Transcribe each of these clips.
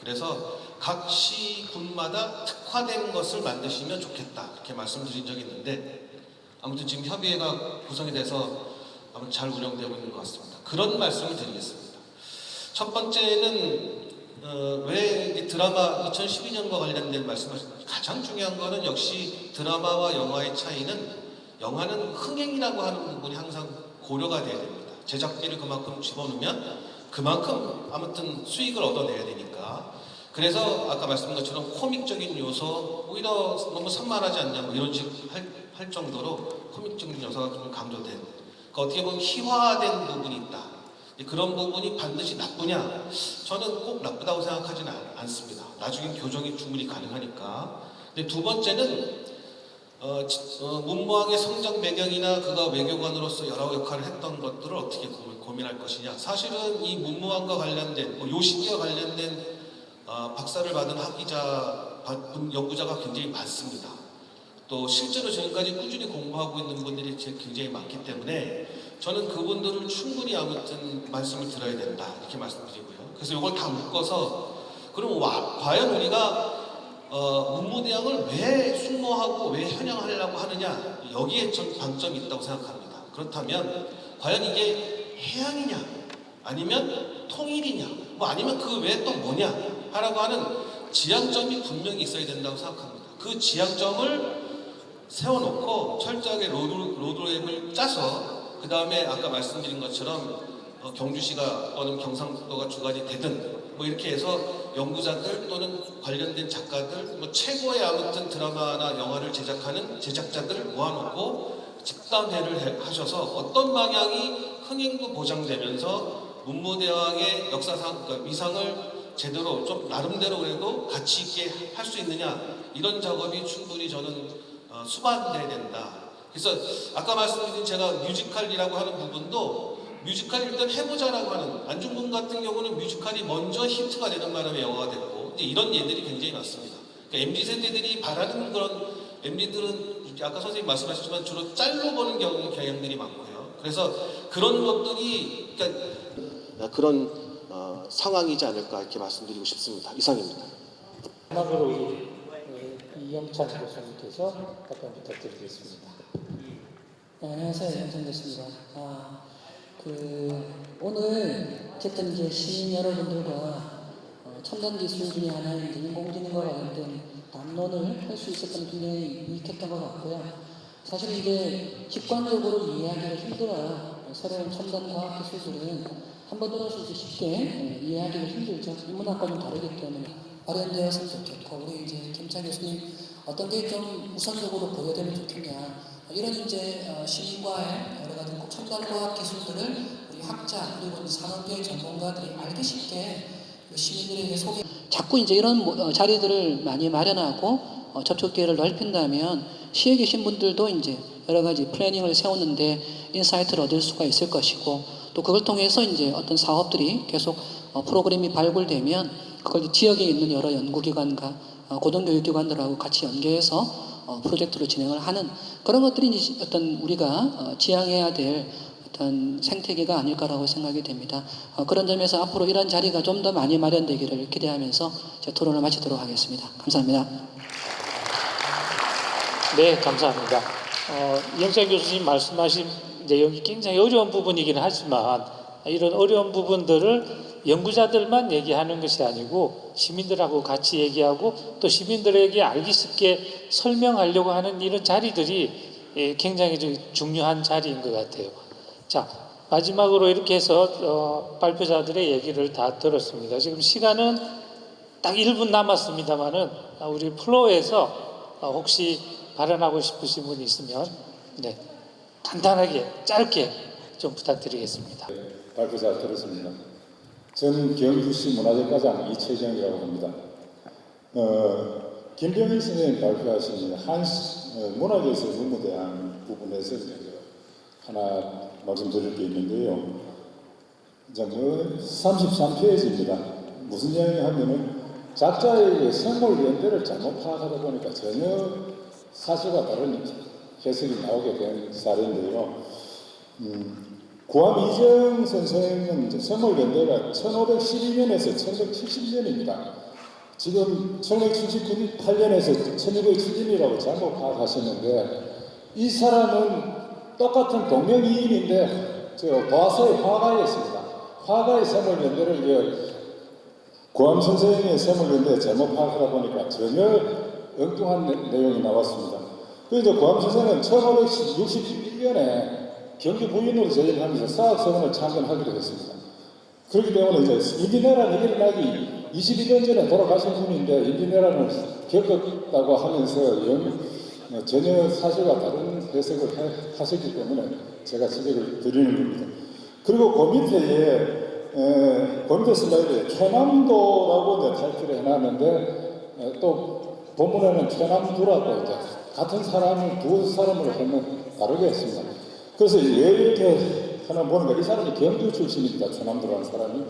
그래서 각 시군마다 특화된 것을 만드시면 좋겠다 이렇게 말씀드린 적이 있는데 아무튼 지금 협의회가 구성이 돼서 아무튼 잘 운영되고 있는 것 같습니다. 그런 말씀을 드리겠습니다. 첫 번째는 왜 드라마 2012년과 관련된 말씀하셨는지 가장 중요한 거는 역시 드라마와 영화의 차이는 영화는 흥행이라고 하는 부분이 항상 고려가 돼야 됩니다. 제작비를 그만큼 집어넣으면 그만큼 아무튼 수익을 얻어내야 되니까. 그래서 아까 말씀드린 것처럼 코믹적인 요소 오히려 너무 산만하지 않냐 뭐 이런 식 할 정도로 코믹적인 요소가 좀 강조된, 그러니까 어떻게 보면 희화된 부분이 있다. 그런 부분이 반드시 나쁘냐? 저는 꼭 나쁘다고 생각하지는 않습니다. 나중에 교정이 충분히 가능하니까. 근데 두 번째는 문무왕의 성장 배경이나 그가 외교관으로서 여러 역할을 했던 것들을 어떻게 고민할 것이냐. 사실은 이 문무왕과 관련된 요 시기와 관련된 박사를 받은 연구자가 굉장히 많습니다. 또 실제로 지금까지 꾸준히 공부하고 있는 분들이 굉장히 많기 때문에 저는 그분들을 충분히 아무튼 말씀을 들어야 된다 이렇게 말씀드리고요. 그래서 이걸 다 묶어서 그럼 과연 우리가 문무대왕을 왜 숭모하고 왜 현양하려고 하느냐, 여기에 전 방점이 있다고 생각합니다. 그렇다면 과연 이게 해양이냐 아니면 통일이냐 뭐 아니면 그 외에 또 뭐냐 하라고 하는 지향점이 분명히 있어야 된다고 생각합니다. 그 지향점을 세워놓고 철저하게 로드맵을 짜서 그 다음에 아까 말씀드린 것처럼 경주시가 또는 경상도가 주관이 되든 뭐 이렇게 해서 연구자들 또는 관련된 작가들 뭐 최고의 아무튼 드라마나 영화를 제작하는 제작자들을 모아놓고 집단회를 하셔서 어떤 방향이 흥행도 보장되면서 문무대왕의 역사상 그러니까 위상을 제대로 좀 나름대로 그래도 가치 있게 할 수 있느냐 이런 작업이 충분히 저는 수반돼야 된다. 그래서 아까 말씀드린 제가 뮤지컬이라고 하는 부분도 뮤지컬 일단 해보자라고 하는 안중근 같은 경우는 뮤지컬이 먼저 히트가 되는 바람에 영화가 됐고 이제 이런 예들이 굉장히 많습니다. 그러니까 MZ세대들이 바라는 그런 MZ들은 아까 선생님 말씀하셨지만 주로 짤로 보는 경향들이 많고요. 그래서 그런 것들이 그러니까 그런 상황이지 않을까 이렇게 말씀드리고 싶습니다. 이상입니다. 마지막으로 우리 이영찬 교수님께서 답변 부탁드리겠습니다. 네, 안녕하세요. 이영찬 교수입니다. 오늘 어쨌든 이제 시민 여러분들과 첨단 기술 중에 하나인 인공지능과 관련된 담론을 할 수 있었던 굉장히 유익했던 것 같고요. 사실 이제 직관적으로 이해하기가 힘들어요. 새로운 첨단 과학 기술들은 한번 들어서 이제 쉽게 이해하기가 힘들죠. 인문학과 좀 다르기 때문에 마련되었으면 좋겠고, 우리 이제 김찬 교수님 어떤 게 좀 우선적으로 보여되면 좋겠냐, 이런 이제 시민과의 여러 가지 첨단 과학 기술들을 우리 학자 그리고 산업계의 전문가들이 알기 쉽게 시민들에게 소개. 자꾸 이제 이런 자리들을 많이 마련하고 접촉 기회를 넓힌다면 시에 계신 분들도 이제 여러 가지 플래닝을 세우는데 인사이트를 얻을 수가 있을 것이고, 또 그걸 통해서 이제 어떤 사업들이 계속 프로그램이 발굴되면 그걸 지역에 있는 여러 연구기관과 고등교육기관들하고 같이 연계해서 프로젝트로 진행을 하는 그런 것들이 이제 어떤 우리가 지향해야 될 어떤 생태계가 아닐까라고 생각이 됩니다. 그런 점에서 앞으로 이런 자리가 좀 더 많이 마련되기를 기대하면서 제 토론을 마치도록 하겠습니다. 감사합니다. 네, 감사합니다. 이영찬 교수님 말씀하신 내용이 굉장히 어려운 부분이긴 하지만 이런 어려운 부분들을 연구자들만 얘기하는 것이 아니고 시민들하고 같이 얘기하고 또 시민들에게 알기 쉽게 설명하려고 하는 이런 자리들이 굉장히 중요한 자리인 것 같아요. 자, 마지막으로 이렇게 해서 발표자들의 얘기를 다 들었습니다. 지금 시간은 딱 1분 남았습니다만은 우리 플로어에서 혹시 발언하고 싶으신 분이 있으면 네, 간단하게 짧게 좀 부탁드리겠습니다. 발표 잘 들었습니다. 저는 경주시 문화재과장 이채정이라고 합니다. 김병희 선생님 발표하신 문화재에서 문무대한 부분에서 하나 말씀드릴 게 있는데요. 이제 33페이지입니다. 무슨 이야기 하면은 작자의 생물 연대를 잘못 파악하다 보니까 전혀 사실과 다른 해석이 나오게 된 사례인데요. 구암 이정 선생은 생물 연대가 1512년에서 1170년입니다. 지금 1978년에서 1970이라고 잘못 파악하셨는데 이 사람은 똑같은 동명이인인데 저 도화서의 화가였습니다. 화가의 세물연대를 고암 선생의 세물연대 제목 파악하다 보니까 전혀 엉뚱한 내용이 나왔습니다. 그래서 고암 선생은 1561년에 경기 부인으로 재임하면서 사학서원을 창건하기로 했습니다. 그렇기 때문에 이제 인디네란이 일어나기 21년 전에 돌아가신 분인데 인디네란을 겪었다고 하면서 전혀 사실과 다른 해석을 하셨기 때문에 제가 지적을 드리는 겁니다. 그리고 그 밑에 슬라이드에 최남도라고 타이틀을 해놨는데 또 본문에는 최남두라고 이제 같은 사람을 두 사람으로 하면 다르게 했습니다. 그래서 왜 이렇게 하나 보니까 이 사람이 경주 출신입니다. 최남도라는 사람이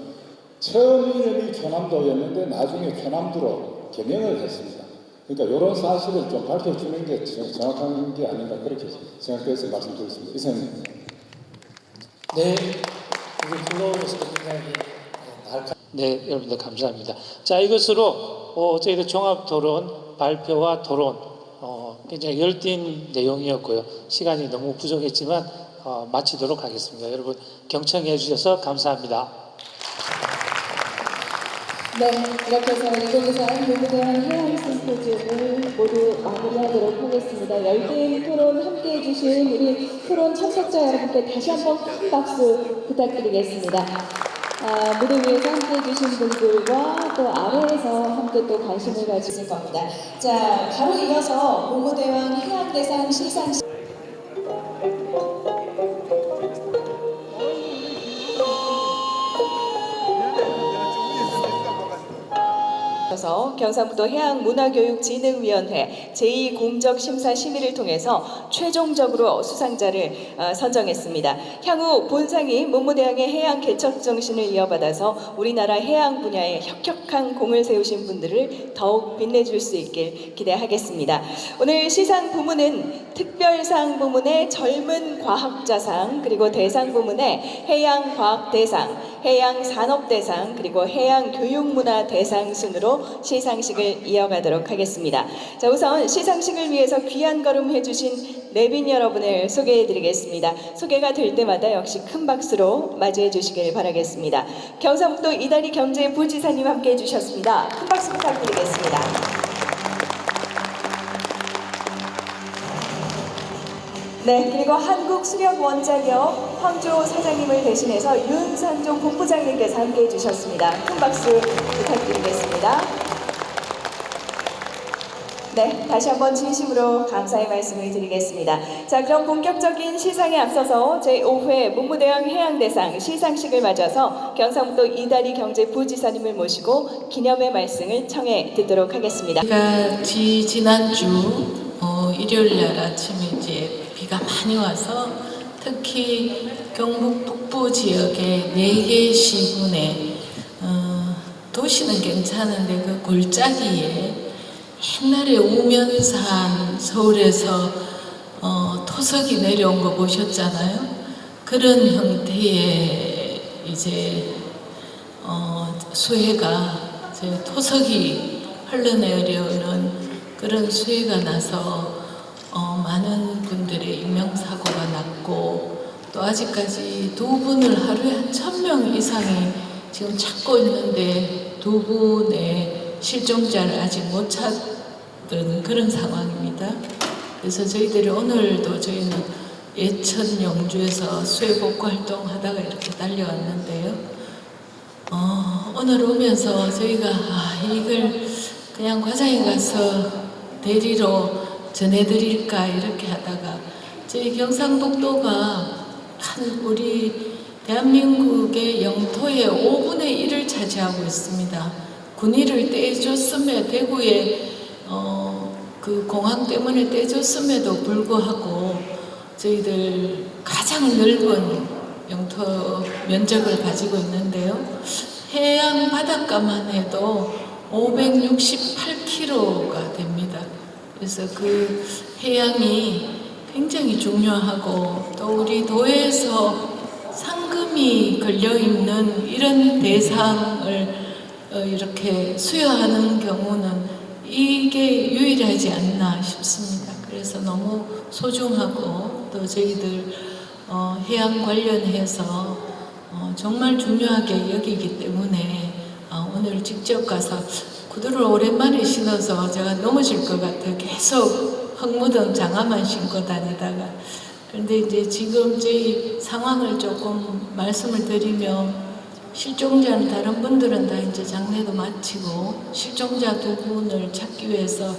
처음 이름이 최남도였는데 나중에 최남두로 개명을 했습니다. 그러니까 이런 사실을 좀 밝혀주는 게 정확한 게 아닌가 그렇게 생각해서 말씀드리겠습니다. 이사님. 네, 우리 플로우에서 굉장히 네, 여러분들 감사합니다. 자, 이것으로 저희들 종합토론 발표와 토론 굉장히 열띤 내용이었고요. 시간이 너무 부족했지만 마치도록 하겠습니다. 여러분 경청해 주셔서 감사합니다. 네, 이렇게 해서 2023 문무대학 해양 심포지움을 모두 마무리하도록 하겠습니다. 열띤 토론 함께해 주신 우리 토론 참석자 여러분께 다시 한번 큰 박수 부탁드리겠습니다. 무대 위에서 함께해 주신 분들과 또 아래에서 함께 또 관심을 가지실 겁니다. 자, 바로 이어서 문무대왕 해양대상 시상식 경상북도 해양문화교육진흥위원회 제2공적심사심의를 통해서 최종적으로 수상자를 선정했습니다. 향후 본상이 문무대왕의 해양 개척 정신을 이어받아서 우리나라 해양 분야에 혁혁한 공을 세우신 분들을 더욱 빛내줄 수 있길 기대하겠습니다. 오늘 시상 부문은 특별상 부문의 젊은 과학자상, 그리고 대상 부문의 해양과학대상, 해양산업대상, 그리고 해양교육문화대상 순으로 시상식을 이어가도록 하겠습니다. 자, 우선 시상식을 위해서 귀한 걸음 해주신 내빈 여러분을 소개해드리겠습니다. 소개가 될 때마다 역시 큰 박수로 맞이해 주시길 바라겠습니다. 경상북도 이다리 경제부지사님 함께해 주셨습니다. 큰 박수 부탁드리겠습니다. 네, 그리고 한국수력원자력 황조 사장님을 대신해서 윤상종 본부장님께서 함께해 주셨습니다. 큰 박수 부탁드리겠습니다. 네, 다시 한번 진심으로 감사의 말씀을 드리겠습니다. 자, 그럼 본격적인 시상에 앞서서 제5회 문무대왕 해양대상 시상식을 맞아서 경상북도 이다리 경제부지사님을 모시고 기념의 말씀을 청해 듣도록 하겠습니다. 제가 지난주 일요일 날 아침에 이제 비가 많이 와서 특히 경북 북부 지역의 4개 시군에 도시는 괜찮은데 그 골짜기에 옛날에 우면산 서울에서 토석이 내려온 거 보셨잖아요. 그런 형태의 이제 수해가 토석이 흘러내려오는 그런 수해가 나서 많은 분들의 인명사고가 났고 또 아직까지 2분을 하루에 한 1000명 이상이 지금 찾고 있는데 2분의 실종자를 아직 못 찾은 그런 상황입니다. 그래서 저희들이 오늘도 저희는 예천 영주에서 수해 복구 활동하다가 이렇게 달려왔는데요. 오늘 오면서 저희가 이걸 그냥 과장에 가서 대리로 전해드릴까 이렇게 하다가 저희 경상북도가 한 우리 대한민국의 영토의 5분의 1을 차지하고 있습니다. 군의를 떼줬음에 대구에 그 공항 때문에 떼줬음에도 불구하고 저희들 가장 넓은 영토 면적을 가지고 있는데요. 해양 바닷가만 해도 568km가 됩니다. 그래서 그 해양이 굉장히 중요하고 또 우리 도에서 상금이 걸려있는 이런 대상을 이렇게 수여하는 경우는 이게 유일하지 않나 싶습니다. 그래서 너무 소중하고 또 저희들 해양 관련해서 정말 중요하게 여기기 때문에 오늘 직접 가서 구두를 오랜만에 신어서 제가 넘어질 것 같아요. 계속 흙 묻은 장화만 신고 다니다가. 그런데 이제 지금 저희 상황을 조금 말씀을 드리면, 실종자는 다른 분들은 다 이제 장례도 마치고 실종자 2분을 찾기 위해서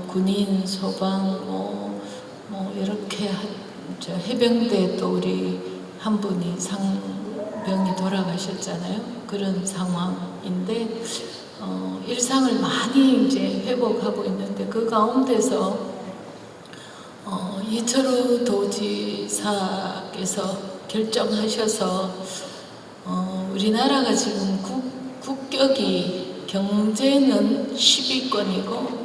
군인, 소방, 이렇게 해병대 또 우리 한 분이 상병이 돌아가셨잖아요. 그런 상황인데 일상을 많이 이제 회복하고 있는데, 그 가운데서 이철우 도지사께서 결정하셔서 우리나라가 지금 국격이 경제는 10위권이고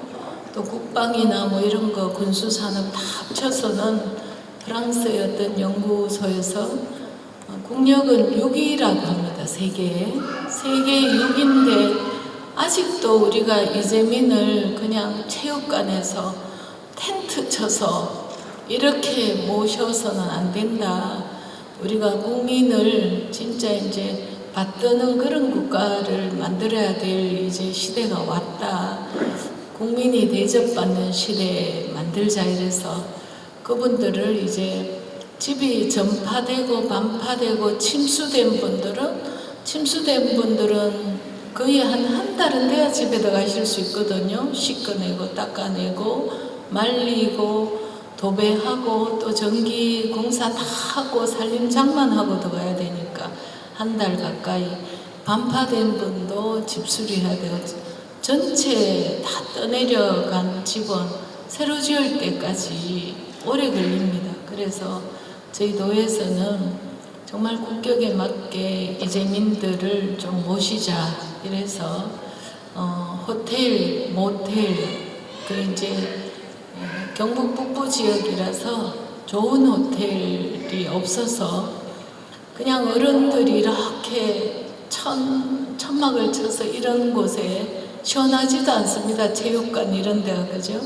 또 국방이나 뭐 이런 거 군수산업 다 합쳐서는 프랑스의 어떤 연구소에서 국력은 6위라고 합니다. 세계에 6위인데 아직도 우리가 이재민을 그냥 체육관에서 텐트 쳐서 이렇게 모셔서는 안 된다. 우리가 국민을 진짜 이제 받드는 그런 국가를 만들어야 될 이제 시대가 왔다. 국민이 대접받는 시대 만들자 이래서 그분들을 이제 집이 전파되고 반파되고 침수된 분들은 거의 한 달은 돼야 집에 들어가실 수 있거든요. 씻어내고 닦아내고 말리고 도배하고 또 전기 공사 다 하고 산림장만하고 들어가야 되니까 한 달 가까이. 반파된 분도 집수리해야 되고 전체 다 떠내려간 집은 새로 지을 때까지 오래 걸립니다. 그래서 저희 도에서는 정말 국격에 맞게 이재민들을 좀 모시자 이래서 호텔, 모텔, 그 이제 경북 북부 지역이라서 좋은 호텔이 없어서 그냥 어른들이 이렇게 천막을 쳐서 이런 곳에 시원하지도 않습니다. 체육관 이런 데가, 그죠?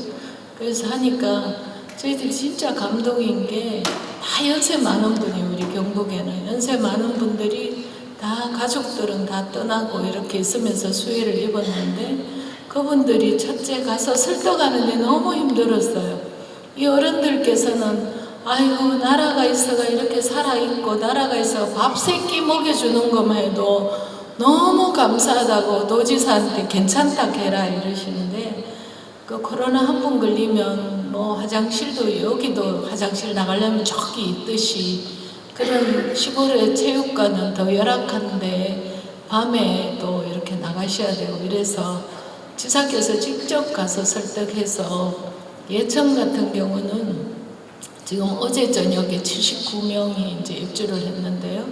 그래서 하니까 저희들이 진짜 감동인 게 다 연세 많은 분이 우리 경북에는 연세 많은 분들이 다 가족들은 다 떠나고 이렇게 있으면서 수혜를 입었는데 그분들이 첫째 가서 설득하는데 너무 힘들었어요. 이 어른들께서는 아이고 나라가 있어가 이렇게 살아있고 나라가 있어 밥 세 끼 먹여주는 것만 해도 너무 감사하다고 도지사한테 괜찮다 해라 이러시는데, 그 코로나 한 번 걸리면 뭐 화장실도 여기도 화장실 나가려면 저기 있듯이 그런 시골의 체육관은 더 열악한데 밤에 또 이렇게 나가셔야 되고 이래서 지사께서 직접 가서 설득해서 예천 같은 경우는 지금 어제 저녁에 79명이 이제 입주를 했는데요.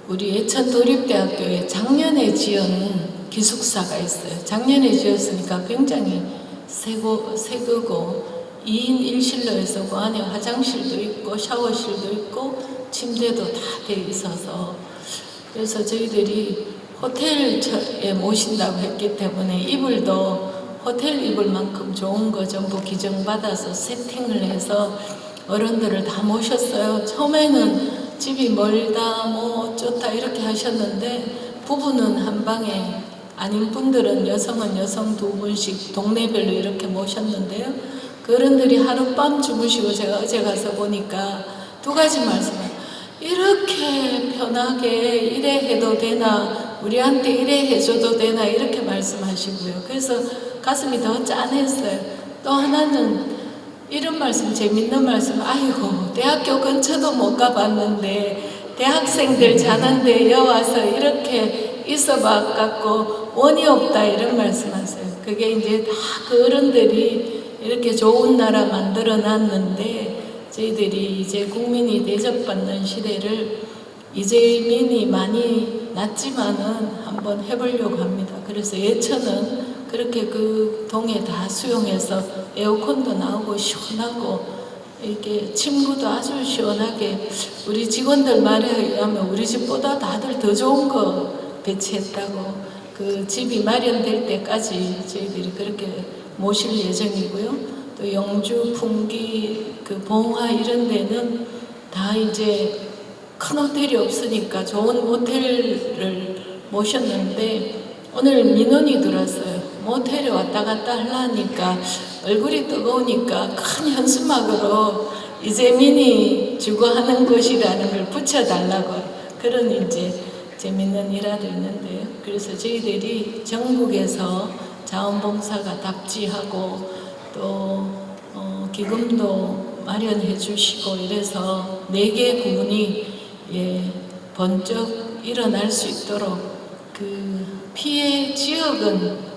우리 예천 도립대학교에 작년에 지은 기숙사가 있어요. 작년에 지었으니까 굉장히 새거고 2인 1실로에서 그 안에 화장실도 있고 샤워실도 있고 침대도 다 돼 있어서, 그래서 저희들이 호텔에 모신다고 했기 때문에 이불도 호텔 이불 만큼 좋은 거 전부 기증받아서 세팅을 해서 어른들을 다 모셨어요. 처음에는 집이 멀다 뭐 어쩌다 이렇게 하셨는데 부부는 한 방에, 아닌 분들은 여성은 여성 2분씩 동네별로 이렇게 모셨는데요. 그 어른들이 하룻밤 주무시고 제가 어제 가서 보니까 2가지 말씀을, 이렇게 편하게 이래 해도 되나, 우리한테 이래 해줘도 되나 이렇게 말씀하시고요. 그래서 가슴이 더 짠했어요. 또 하나는 이런 말씀, 재밌는 말씀, 아이고 대학교 근처도 못 가봤는데 대학생들 자는데 여와서 이렇게 있어봐 갖고 원이 없다 이런 말씀하세요. 그게 이제 다 그 어른들이 이렇게 좋은 나라 만들어 놨는데 저희들이 이제 국민이 대접받는 시대를 이재민이 많이 낮지만은 한번 해보려고 합니다. 그래서 예천은 그렇게 그 동에 다 수용해서 에어컨도 나오고 시원하고 이렇게 침구도 아주 시원하게, 우리 직원들 말에 의하면 우리 집보다 다들 더 좋은 거 배치했다고 그 집이 마련될 때까지 저희들이 그렇게 모실 예정이고요. 또 영주, 풍기, 그 봉화 이런 데는 다 이제 큰 호텔이 없으니까 좋은 모텔을 모셨는데 오늘 민원이 들어왔어요. 모텔에 왔다 갔다 하려니까 얼굴이 뜨거우니까 큰 현수막으로 이재민이 주거하는 곳이라는 걸 붙여달라고 그런 이제 재밌는 일화도 있는데요. 그래서 저희들이 전국에서 자원봉사가 답지하고 또 기금도 마련해 주시고 이래서 4개 구분이 번쩍 일어날 수 있도록 그 피해 지역은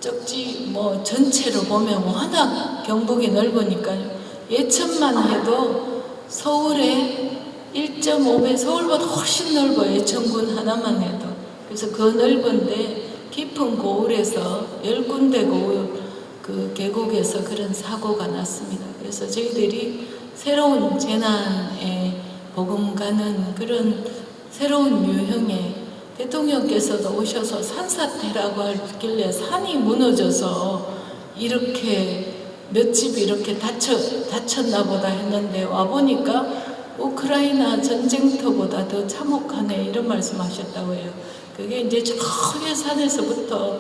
적지 뭐 전체로 보면 워낙 경북이 넓으니까요. 예천만 해도 서울의 1.5배 서울보다 훨씬 넓어요. 예천군 하나만 해도. 그래서 그 넓은데 깊은 고을에서 10군데 고을 그 계곡에서 그런 사고가 났습니다. 그래서 저희들이 새로운 재난에 복음가는 그런 새로운 유형의 대통령께서도 오셔서 산사태라고 하길래 산이 무너져서 이렇게 몇 집이 이렇게 다쳤나 보다 했는데 와보니까 우크라이나 전쟁터보다 더 참혹하네 이런 말씀하셨다고 해요. 그게 이제 저 위에 산에서부터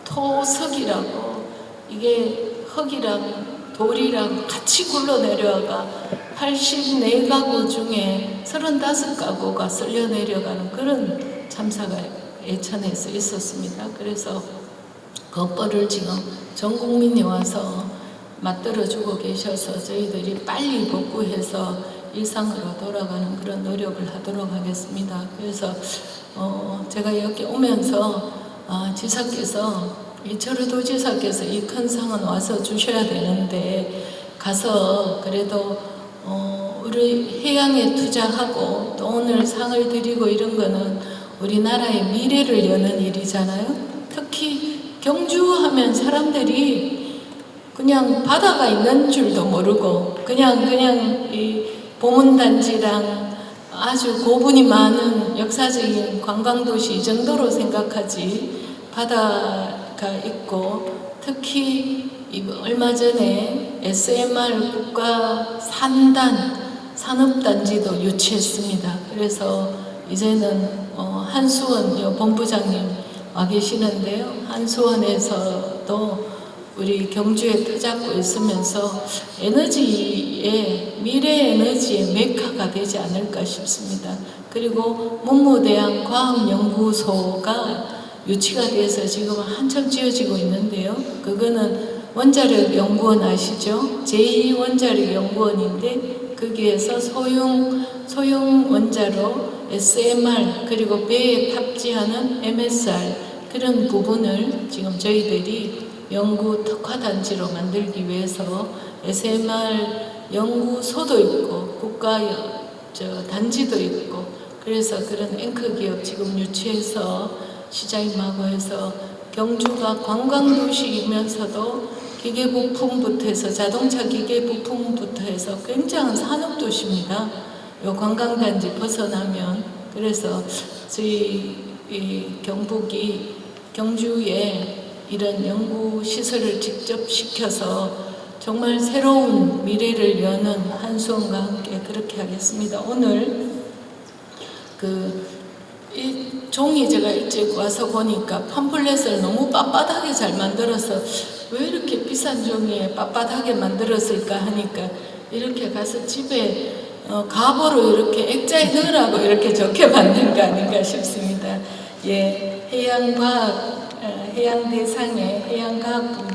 토석이라고 이게 흙이랑 돌이랑 같이 굴러 내려와가 84가구 중에 35가구가 쓸려 내려가는 그런 참사가 예천에서 있었습니다. 그래서 그거를 지금 전 국민이 와서 맞들어주고 계셔서 저희들이 빨리 복구해서 일상으로 돌아가는 그런 노력을 하도록 하겠습니다. 그래서 제가 여기 오면서 지사께서 이철우 도지사께서 이 큰 상은 와서 주셔야 되는데 가서 그래도 우리 해양에 투자하고 또 오늘 상을 드리고 이런 거는 우리나라의 미래를 여는 일이잖아요. 특히 경주하면 사람들이 그냥 바다가 있는 줄도 모르고 그냥 이 보문단지랑 아주 고분이 많은 역사적인 관광도시 이 정도로 생각하지 바다가 있고 특히 얼마 전에 SMR 국가 산업단지도 유치했습니다. 그래서 이제는 한수원 본부장님 와 계시는데요. 한수원에서도 우리 경주에 터잡고 있으면서 미래 에너지의 메카가 되지 않을까 싶습니다. 그리고 문무대학 과학연구소가 유치가 돼서 지금 한참 지어지고 있는데요. 그거는 원자력 연구원 아시죠? 제2원자력 연구원인데 거기에서 소형 원자로 SMR 그리고 배에 탑재하는 MSR 그런 부분을 지금 저희들이 연구 특화단지로 만들기 위해서 SMR 연구소도 있고 국가 단지도 있고 그래서 그런 앵커 기업 지금 유치해서 시장님하고 해서 경주가 관광도시이면서도 기계부품부터 해서 자동차 기계부품부터 해서 굉장한 산업도시입니다. 요 관광단지 벗어나면 그래서 저희 경북이 경주에 이런 연구시설을 직접 시켜서 정말 새로운 미래를 여는 한수원과 함께 그렇게 하겠습니다. 오늘 이 종이 제가 일찍 와서 보니까 팜플렛을 너무 빳빳하게 잘 만들어서 왜 이렇게 비싼 종이에 빳빳하게 만들었을까 하니까 이렇게 가서 집에 가보로 이렇게 액자에 넣으라고 이렇게 적혀 만든 거 아닌가 싶습니다. 예, 해양대상의 해양과학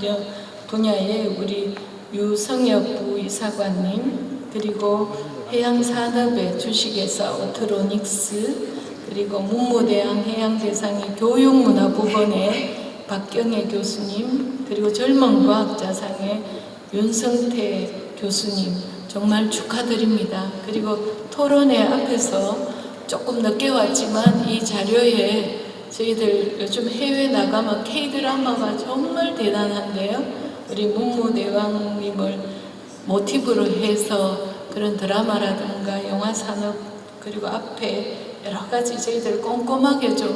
분야에 우리 유성엽 부이사관님 그리고 해양산업의 주식회사 오트로닉스 그리고 문무대학 해양대상의 교육문화부본의 박경혜 교수님 그리고 젊은 과학자상의 윤성태 교수님 정말 축하드립니다. 그리고 토론회 앞에서 조금 늦게 왔지만 이 자료에 저희들 요즘 해외 나가면 K-드라마가 정말 대단한데요. 우리 문무대왕님을 모티브로 해서 그런 드라마라든가 영화 산업 그리고 앞에 여러 가지 저희들 꼼꼼하게 좀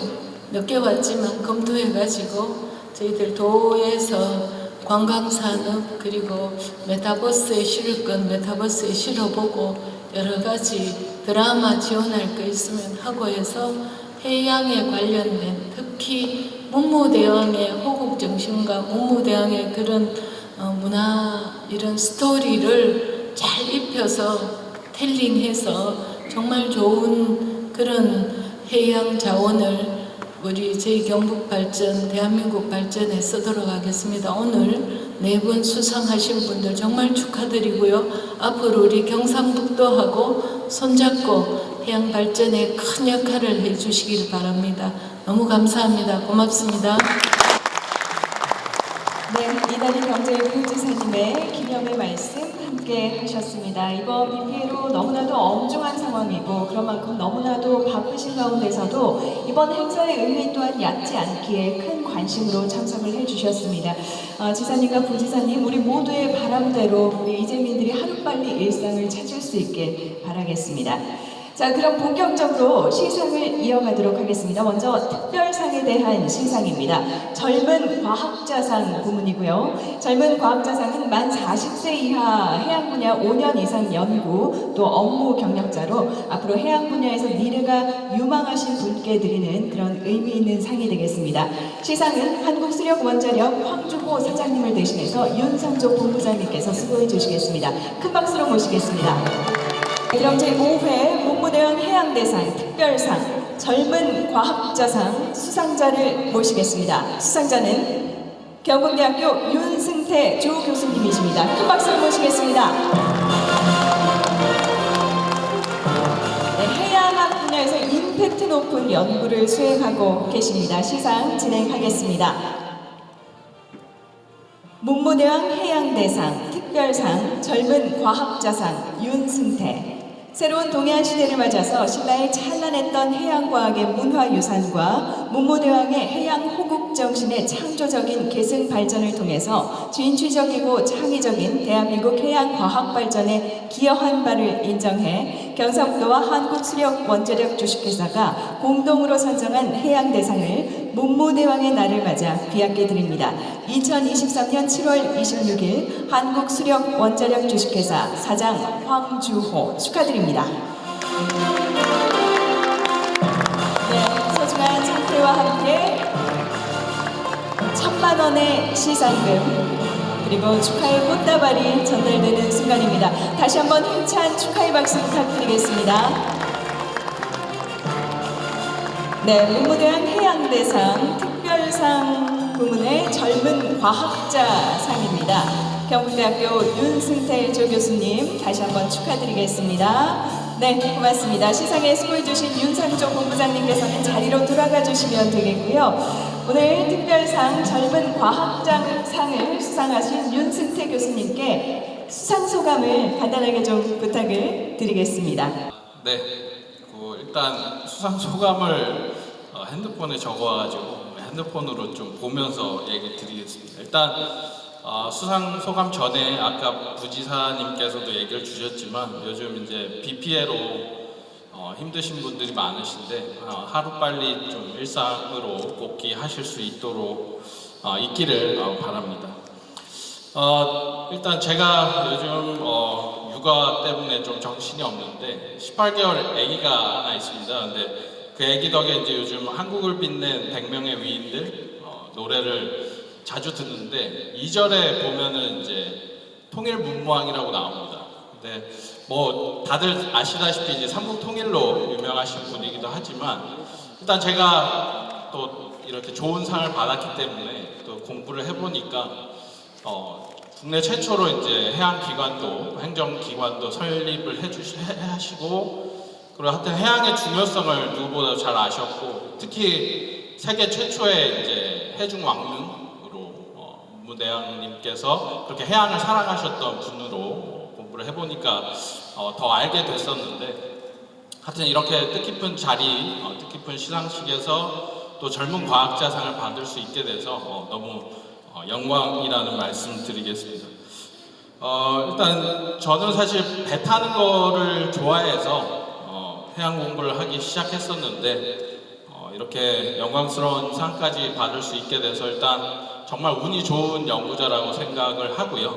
늦게 왔지만 검토해가지고 저희들 도에서 관광산업 그리고 메타버스에 실을 건 메타버스에 실어보고 여러 가지 드라마 지원할 거 있으면 하고 해서 해양에 관련된 특히 문무대왕의 호국정신과 문무대왕의 그런 문화 이런 스토리를 잘 입혀서 텔링해서 정말 좋은 그런 해양 자원을 우리 저희 경북 발전, 대한민국 발전에 쓰도록 하겠습니다. 오늘 4분 수상하신 분들 정말 축하드리고요. 앞으로 우리 경상북도하고 손잡고 해양 발전에 큰 역할을 해주시길 바랍니다. 너무 감사합니다. 고맙습니다. 네, 이달희 경제부지사님의 기념의 말씀 함께 하셨습니다. 이번 비 피해로 너무나도 엄중한 상황이고 그런 만큼 너무나도 바쁘신 가운데서도 이번 행사의 의미 또한 얕지 않기에 큰 관심으로 참석을 해주셨습니다. 지사님과 부지사님 우리 모두의 바람대로 우리 이재민들이 하루빨리 일상을 찾을 수 있게 바라겠습니다. 자, 그럼 본격적으로 시상을 이어가도록 하겠습니다. 먼저 특별상에 대한 시상입니다. 젊은 과학자상 부문이고요. 젊은 과학자상은 만 40세 이하 해양 분야 5년 이상 연구 또 업무 경력자로 앞으로 해양 분야에서 미래가 유망하신 분께 드리는 그런 의미 있는 상이 되겠습니다. 시상은 한국수력원자력 황주호 사장님을 대신해서 윤상조 본부장님께서 수고해 주시겠습니다. 큰 박수로 모시겠습니다. 그럼 제5회 문무대왕 해양대상 특별상 젊은 과학자상 수상자를 모시겠습니다. 수상자는 경북대학교 윤승태 조 교수님이십니다. 큰 박수로 모시겠습니다. 네, 해양학 분야에서 임팩트 높은 연구를 수행하고 계십니다. 시상 진행하겠습니다. 문무대왕 해양대상 특별상 젊은 과학자상 윤승태. 새로운 동해안 시대를 맞아서 신라의 찬란했던 해양과학의 문화유산과 문무대왕의 해양 호국 정신의 창조적인 계승 발전을 통해서 진취적이고 창의적인 대한민국 해양 과학 발전에 기여한 바를 인정해 경상북도와 한국수력원자력 주식회사가 공동으로 선정한 해양대상을 문무대왕의 날을 맞아 귀하게 드립니다. 2023년 7월 26일 한국수력원자력 주식회사 사장 황주호 축하드립니다. 네, 소중한 상태와 함께 1,000만 원의 시상금 그리고 축하의 꽃다발이 전달되는 순간입니다. 다시 한번 힘찬 축하의 박수 부탁드리겠습니다. 네, 문무대왕 해양대상 특별상 부문의 젊은 과학자 상입니다. 경북대학교 윤승태 조 교수님 다시 한번 축하드리겠습니다. 네, 고맙습니다. 시상에 수고해주신 윤상조 본부장님께서는 자리로 돌아가 주시면 되겠고요. 오늘 특별상 젊은 과학자상을 수상하신 윤승태 교수님께 수상 소감을 간단하게 좀 부탁을 드리겠습니다. 네, 일단 수상 소감을 핸드폰에 적어와가지고 핸드폰으로 좀 보면서 얘기 드리겠습니다. 일단 수상 소감 전에 아까 부지사님께서도 얘기를 주셨지만 요즘 이제 비 피해로 힘드신 분들이 많으신데 하루빨리 좀 일상으로 복귀하실 수 있도록 있기를 바랍니다. 일단 제가 요즘 육아 때문에 좀 정신이 없는데 18개월 아기가 하나 있습니다. 근데 그 아기 덕에 이제 요즘 한국을 빛낸 100명의 위인들 노래를 자주 듣는데 2절에 보면은 이제 통일문무왕이라고 나옵니다. 근데 뭐 다들 아시다시피 이제 삼국 통일로 유명하신 분이기도 하지만 일단 제가 또 이렇게 좋은 상을 받았기 때문에 또 공부를 해보니까 국내 최초로 이제 해양기관도 행정기관도 설립을 하시고 그리고 하여튼 해양의 중요성을 누구보다 잘 아셨고 특히 세계 최초의 이제 해중 왕릉으로 문무대왕님께서 그렇게 해양을 사랑하셨던 분으로 공부를 해보니까 더 알게 됐었는데 하여튼 이렇게 뜻깊은 자리, 뜻깊은 시상식에서 또 젊은 과학자상을 받을 수 있게 돼서 너무 영광이라는 말씀 드리겠습니다. 일단 저는 사실 배 타는 거를 좋아해서 해양 공부를 하기 시작했었는데 이렇게 영광스러운 상까지 받을 수 있게 돼서 일단 정말 운이 좋은 연구자라고 생각을 하고요.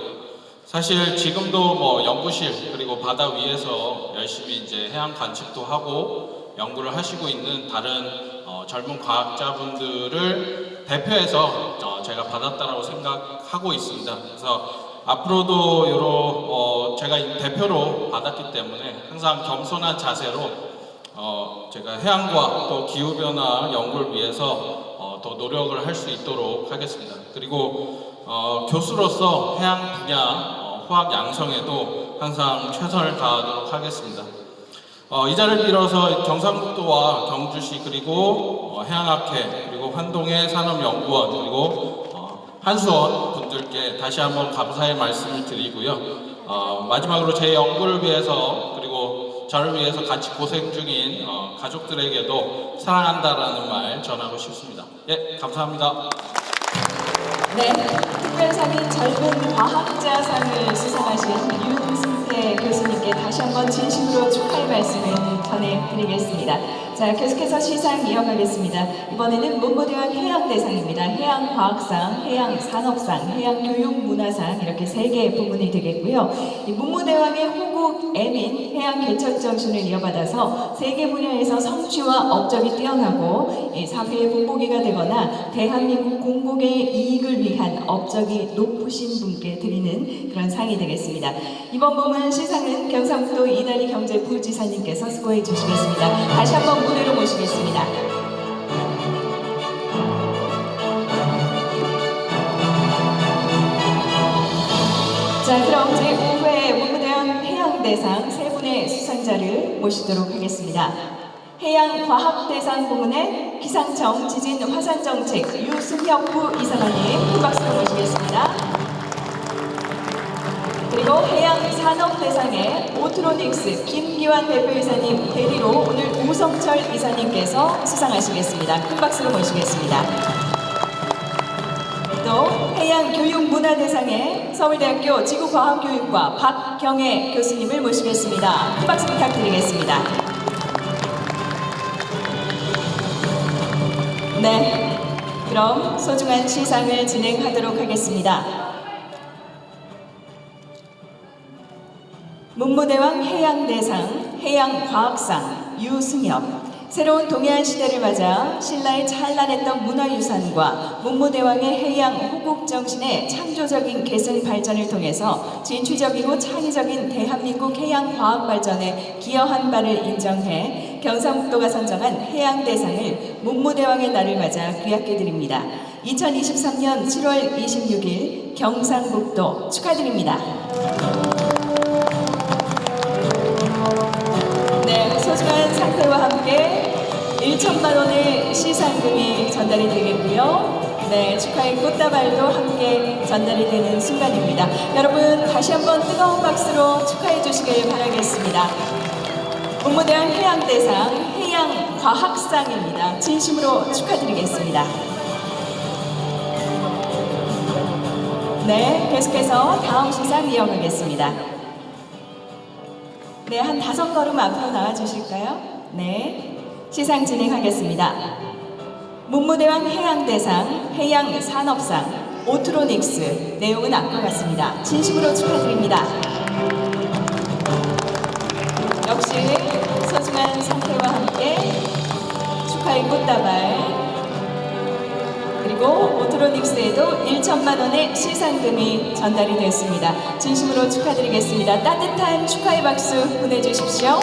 사실 지금도 뭐 연구실 그리고 바다 위에서 열심히 이제 해양 관측도 하고 연구를 하시고 있는 다른 젊은 과학자분들을 대표해서 제가 받았다라고 생각하고 있습니다. 그래서 앞으로도 제가 대표로 받았기 때문에 항상 겸손한 자세로 제가 해양과학 또 기후변화 연구를 위해서 더 노력을 할 수 있도록 하겠습니다. 그리고 교수로서 해양 분야 화학 양성에도 항상 최선을 다하도록 하겠습니다. 이 자리를 빌어서 경상북도와 경주시 그리고 해양학회 그리고 환동해 산업연구원 그리고 한수원 분들께 다시 한번 감사의 말씀을 드리고요. 마지막으로 제 연구를 위해서 그리고 저를 위해서 같이 고생 중인 가족들에게도 사랑한다라는 말 전하고 싶습니다. 예, 감사합니다. 네, 특별상인 젊은 과학자상을 수상하신 윤승태 교수님께 다시 한번 진심으로 축하의 말씀을 전해드리겠습니다. 자, 계속해서 시상 이어가겠습니다. 이번에는 문무대왕 해양대상입니다. 해양과학상, 해양산업상, 해양교육문화상 이렇게 3개의 부문이 되겠고요. 이 문무대왕의 호국 애민 해양개척정신을 이어받아서 세계 분야에서 성취와 업적이 뛰어나고 사회의 본보기가 되거나 대한민국 공공의 이익을 위한 업적이 높으신 분께 드리는 그런 상이 되겠습니다. 이번 부문 시상은 경상북도 이다리 경제부지사님께서 수고해 주시겠습니다. 다시 한번 무대로 모시겠습니다. 자, 그럼 제5회 문무대왕 해양대상 3분의 수상자를 모시도록 하겠습니다. 해양과학대상 부문의 기상청 지진 화산정책 유승혁 부이사관님 큰 박수로 모시겠습니다. 그리고 해양산업대상의 오트로닉스 김기환 대표이사님 대리로 오늘 우성철 이사님께서 수상하시겠습니다. 큰 박수로 모시겠습니다. 또 해양교육문화대상의 서울대학교 지구과학교육과 박경애 교수님을 모시겠습니다. 큰 박수 부탁드리겠습니다. 네, 그럼 소중한 시상을 진행하도록 하겠습니다. 문무대왕 해양대상, 해양과학상 유승엽. 새로운 동해안 시대를 맞아 신라의 찬란했던 문화유산과 문무대왕의 해양 호국정신의 창조적인 계승 발전을 통해서 진취적이고 창의적인 대한민국 해양과학 발전에 기여한 바를 인정해 경상북도가 선정한 해양대상을 문무대왕의 날을 맞아 귀하게 드립니다. 2023년 7월 26일 경상북도 축하드립니다. 네, 소중한 상패와 함께 1천만 원의 시상금이 전달이 되겠고요. 네, 축하의 꽃다발도 함께 전달이 되는 순간입니다. 여러분 다시 한번 뜨거운 박수로 축하해 주시길 바라겠습니다. 문무대왕 해양대상 해양과학상입니다. 진심으로 축하드리겠습니다. 네, 계속해서 다음 시상 이어가겠습니다. 네, 한 5걸음 앞으로 나와주실까요? 네, 시상 진행하겠습니다. 문무대왕 해양대상, 해양산업상, 오트로닉스, 내용은 앞과 같습니다. 진심으로 축하드립니다. 역시 소중한 상태와 함께 축하의 꽃다발 그리고 오트로닉스에도 1천만 원의 시상금이 전달이 됐습니다. 진심으로 축하드리겠습니다. 따뜻한 축하의 박수 보내주십시오.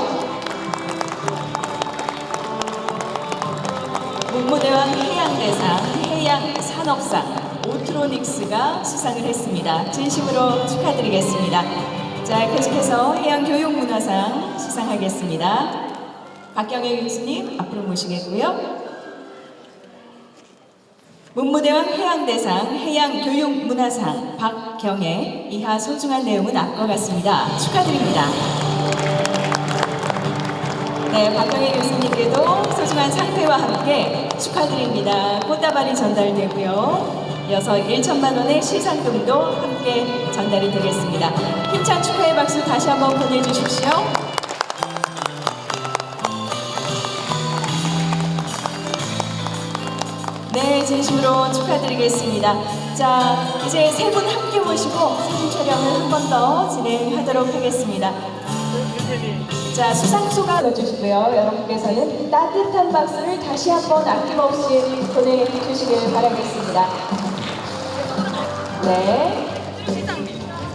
문무대왕 해양대상, 해양산업상, 오트로닉스가 수상을 했습니다. 진심으로 축하드리겠습니다. 자, 계속해서 해양교육문화상 수상하겠습니다. 박경애 교수님 앞으로 모시겠고요. 문무대왕 해양대상, 해양교육문화상, 박경애. 이하 소중한 내용은 앞과 같습니다. 축하드립니다. 네, 박경애 교수님께도 소중한 상패와 함께 축하드립니다. 꽃다발이 전달되고요. 이어서 1천만 원의 시상금도 함께 전달이 되겠습니다. 힘찬 축하의 박수 다시 한번 보내주십시오. 네, 진심으로 축하드리겠습니다. 자, 이제 세 분 함께 모시고 사진 촬영을 한 번 더 진행하도록 하겠습니다. 자, 수상소감 해주시고요. 여러분께서는 따뜻한 박수를 다시 한번 아낌없이 보내주시길 바라겠습니다. 네.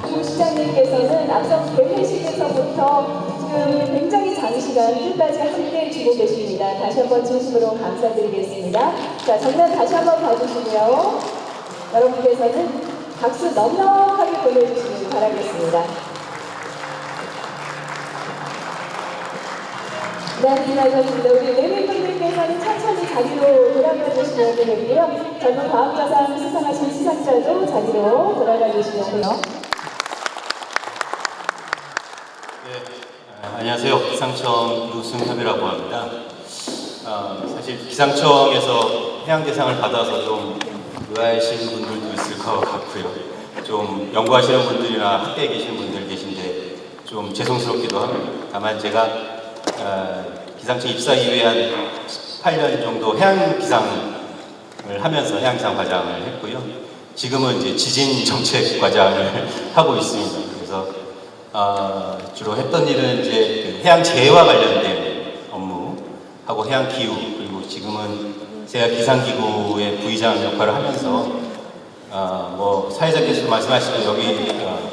주 시장님께서는 앞서 개회식에서부터 지금 굉장히 장시간 끝까지 함께 주고 계십니다. 다시 한번 진심으로 감사드리겠습니다. 자, 정면 다시 한번 봐주시고요. 여러분께서는 박수 넉넉하게 보내주시길 바라겠습니다. 네, 수고하셨습니다. 우리 내외분들께서는 천천히 자리로 돌아가 주시면 되겠고요. 젊은 과학자상 수상하신 수상자도 자리로 돌아가 주시면 돼요. 안녕하세요. 기상청 유승협이라고 합니다. 사실 기상청에서 해양대상을 받아서 좀 의아하신 분들도 있을 것 같고요. 좀 연구하시는 분들이나 학교에 계신 분들 계신데 좀 죄송스럽기도 합니다. 다만 제가 기상청 입사 이후에 한 18년 정도 해양기상을 하면서 해양기상 과장을 했고요. 지금은 이제 지진정책 과장을 하고 있습니다. 그래서 주로 했던 일은 이제 그 해양재해와 관련된 업무하고 해양기후, 그리고 지금은 제가 기상기구의 부의장 역할을 하면서 뭐 사회자께서 말씀하시고 여기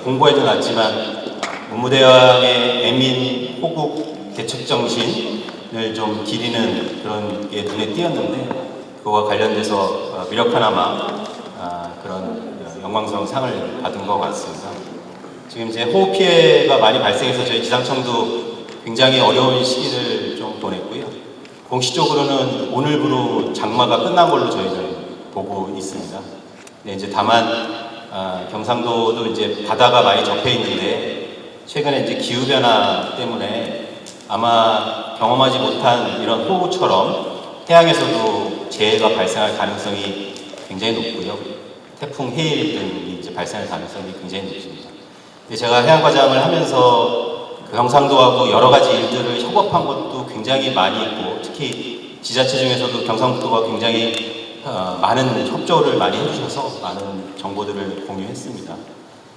공고에도 났지만 문무대왕의 애민 호국 개척 정신을 좀 기리는 그런 게 눈에 띄었는데, 그거와 관련돼서 미력하나마 그런 영광스러운 상을 받은 것 같습니다. 지금 이제 호우 피해가 많이 발생해서 저희 기상청도 굉장히 어려운 시기를 좀 보냈고요. 공식적으로는 오늘부로 장마가 끝난 걸로 저희는 보고 있습니다. 네, 이제 다만 경상도도 이제 바다가 많이 접해 있는데 최근에 이제 기후 변화 때문에 아마 경험하지 못한 이런 호우처럼 해양에서도 재해가 발생할 가능성이 굉장히 높고요. 태풍, 해일 등이 이제 발생할 가능성이 굉장히 높습니다. 근데 제가 해양과장을 하면서 그 경상도하고 여러 가지 일들을 협업한 것도 굉장히 많이 있고, 특히 지자체 중에서도 경상북도가 굉장히 많은 협조를 많이 해주셔서 많은 정보들을 공유했습니다.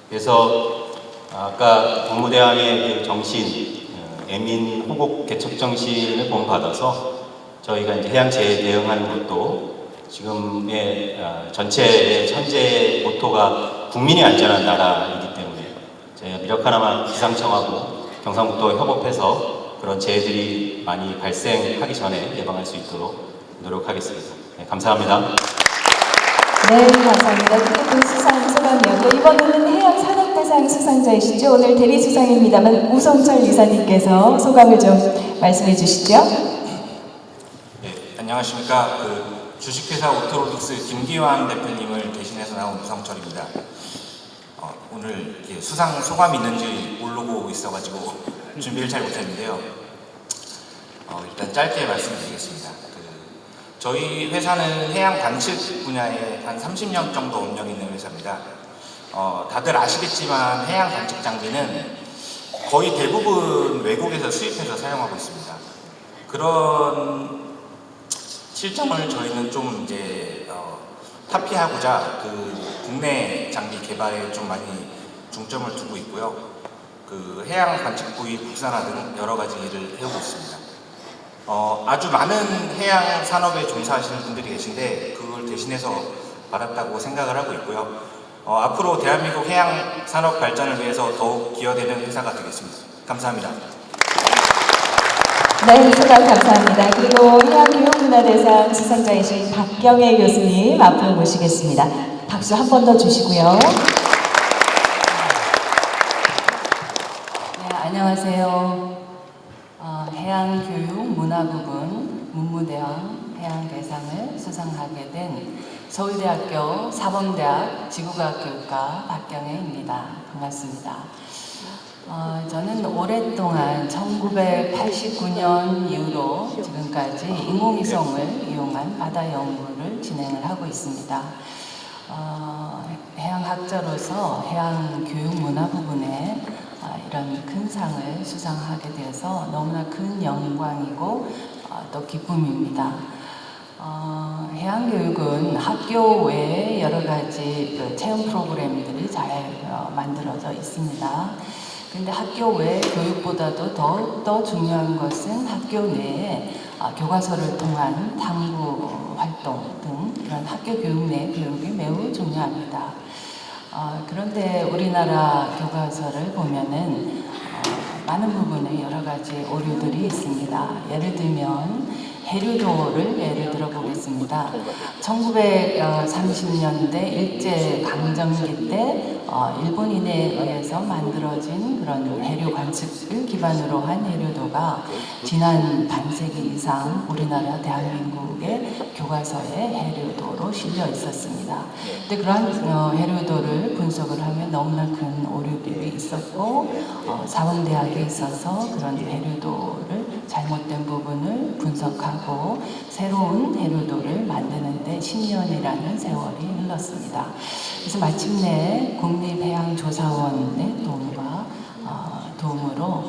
그래서 아까 법무대왕의 그 정신, 애민 호국 개척 정신을 본받아서 저희가 이제 해양재해에 대응하는 것도 지금의 전체의 현재 모토가 국민이 안전한 나라이기 때문에 저희가 미력하나마 기상청하고 경상북도와 협업해서 그런 재해들이 많이 발생하기 전에 예방할 수 있도록 노력하겠습니다. 네, 감사합니다. 네, 감사합니다. 그리고 수상 소감이었고, 이번에는 해양산업대상 수상자이시죠. 오늘 대리수상입니다만 우성철 이사님께서 소감을 좀 말씀해 주시죠. 네, 안녕하십니까. 주식회사 오토로직스 김기환 대표님을 대신해서 나온 우성철입니다. 오늘 수상 소감이 있는지 모르고 있어가지고 준비를 잘 못했는데요. 일단 짧게 말씀드리겠습니다. 저희 회사는 해양 관측 분야에 한 30년 정도 업력이 있는 회사입니다. 다들 아시겠지만 해양 관측 장비는 거의 대부분 외국에서 수입해서 사용하고 있습니다. 그런 실정을 저희는 좀 이제 타피하고자 국내 장비 개발에 좀 많이 중점을 두고 있고요. 해양 관측 부위 국산화 등 여러 가지 일을 해오고 있습니다. 아주 많은 해양 산업에 종사하시는 분들이 계신데 그걸 대신해서 받았다고 생각을 하고 있고요. 앞으로 대한민국 해양 산업 발전을 위해서 더욱 기여되는 회사가 되겠습니다. 감사합니다. 네, 소감 감사합니다. 그리고 해양교육문화대상 수상자이신 박경혜 교수님 앞으로 모시겠습니다. 박수 한 번 더 주시고요. 네, 안녕하세요. 해양교육문화부분 문무대왕 해양대상을 수상하게 된 서울대학교 사범대학 지구과학교육과 박경혜입니다. 반갑습니다. 저는 오랫동안 1989년 이후로 지금까지 인공위성을 이용한 바다 연구를 진행을 하고 있습니다. 해양학자로서 해양교육문화 부분에 이런 큰 상을 수상하게 되어서 너무나 큰 영광이고 또 기쁨입니다. 해양교육은 학교 외에 여러 가지 체험 프로그램들이 잘 만들어져 있습니다. 근데 학교 외 교육보다도 더욱더 중요한 것은 학교 내에 교과서를 통한 탐구 활동 등 이런 학교 교육 내 교육이 매우 중요합니다. 그런데 우리나라 교과서를 보면은 많은 부분에 여러 가지 오류들이 있습니다. 예를 들면 해류도를 예를 들어 보겠습니다. 1930년대 일제 강점기 때 일본인에 의해서 만들어진 그런 해류 관측을 기반으로 한 해류도가 지난 반세기 이상 우리나라 대한민국의 교과서에 해류도로 실려 있었습니다. 근데 그러한 해류도를 분석을 하면 너무나 큰 오류들이 있었고 사범대학에 있어서 그런 해류도를 잘못된 부분을 분석하고 새로운 해류도를 만드는데 10년이라는 세월이 흘렀습니다. 그래서 마침내 국립해양조사원의 도움으로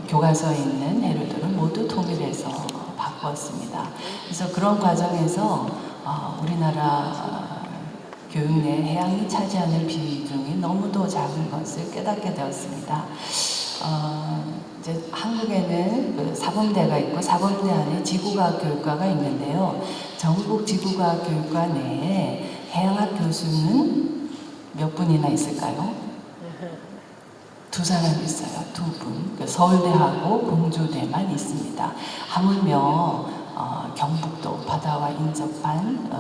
교과서에 있는 해류도를 모두 통일해서 바꾸었습니다. 그래서 그런 과정에서 우리나라 교육 내 해양이 차지하는 비중이 너무도 작은 것을 깨닫게 되었습니다. 이제 한국에는 그 사범대가 있고 사범대 안에 지구과학 교육과가 있는데요. 전국 지구과학 교육과 내에 해양학 교수는 몇 분이나 있을까요? 2사람 있어요. 2분. 서울대하고 공주대만 있습니다. 하물며 경북도 바다와 인접한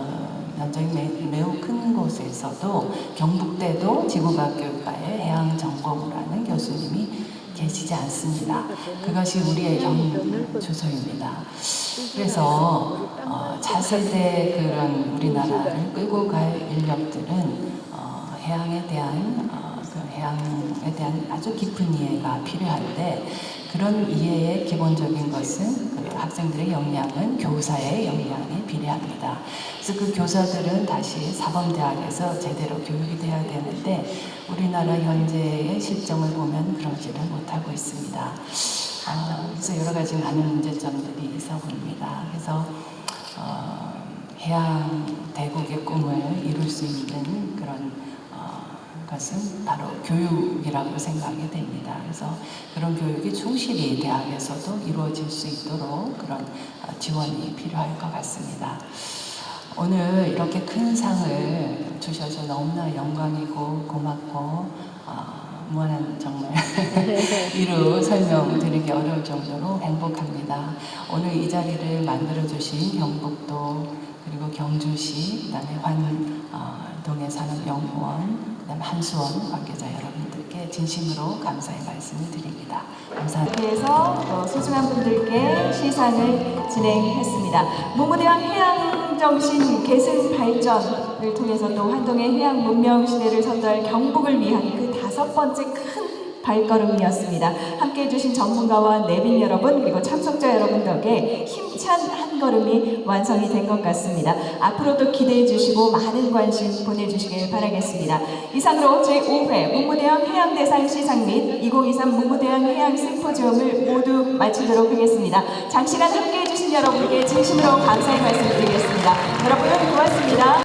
면적이 매우 큰 곳에서도 경북대도 지구과학 교육과에 해양 전공을 하는 교수님이 계시지 않습니다. 그것이 우리의 주소입니다. 그래서 차세대 그런 우리나라를 끌고 갈 인력들은 해양에 대한 아주 깊은 이해가 필요한데 그런 이해의 기본적인 것은 그 학생들의 역량은 교사의 역량이 필요합니다. 그래서 그 교사들은 다시 사범대학에서 제대로 교육이 돼야 되는데 우리나라 현재의 실정을 보면 그러지를 못하고 있습니다. 그래서 여러 가지 많은 문제점들이 있어 보입니다. 그래서 해양 대국의 꿈을 이룰 수 있는 그런 것은 바로 교육이라고 생각이 됩니다. 그래서 그런 교육이 충실히 대학에서도 이루어질 수 있도록 그런 지원이 필요할 것 같습니다. 오늘 이렇게 큰 상을 주셔서 너무나 영광이고 고맙고 무한한 정말 이루 설명드리기 어려울 정도로 행복합니다. 오늘 이 자리를 만들어주신 경북도 그리고 경주시 그다음에 환동의 산업연구원 그다음에 한수원 관계자 여러분들께 진심으로 감사의 말씀을 드립니다. 감사합니다. 그래서 소중한 분들께 시상을 진행했습니다. 문무대학 해양정신 계승 발전을 통해서 또 환동의 해양 문명 시대를 선도할 경북을 위한 그 5번째 큰 발걸음이었습니다. 함께해 주신 전문가와 내빈 여러분 그리고 참석자 여러분 덕에 힘찬 한 걸음이 완성이 된 것 같습니다. 앞으로도 기대해 주시고 많은 관심 보내주시길 바라겠습니다. 이상으로 제5회 문무대학 해양대상 시상 및 2023 문무대학 해양 심포지엄을 모두 마치도록 하겠습니다. 장시간 함께해 주신 여러분께 진심으로 감사의 말씀 드리겠습니다. 여러분 고맙습니다.